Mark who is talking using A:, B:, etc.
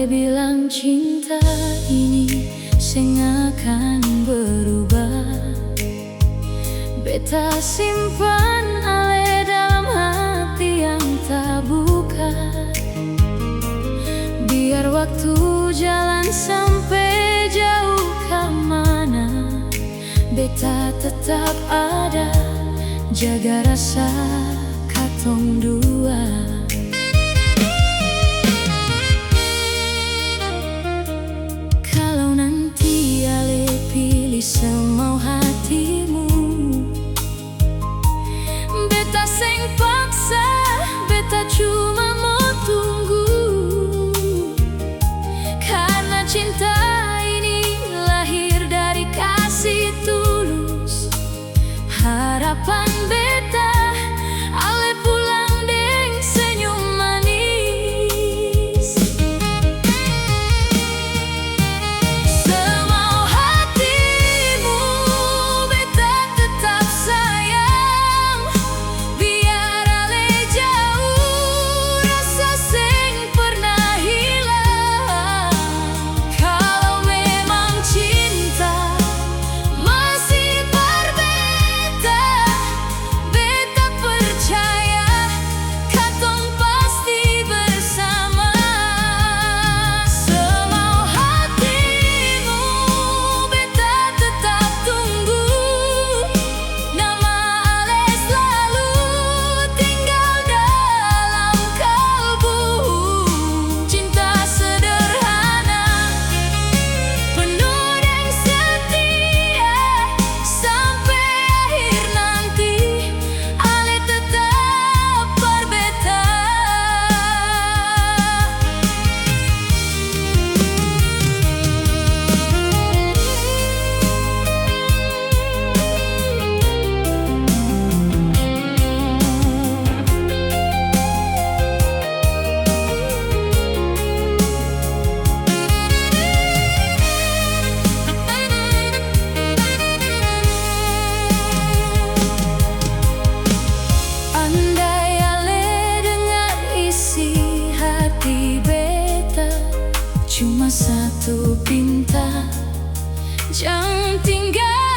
A: Bilang cinta ini sing akan berubah. Beta simpan ale dalam hati yang tak buka. Biar waktu jalan sampai jauh kemana, beta tetap ada, jaga rasa katong dua. Semau hatimu, beta seng paksa, beta cuma mau tunggu. Karena cinta ini lahir dari kasih tulus. Harapan beta ale pulang deng senyum manis. Cuma satu bintang, jangan tinggal.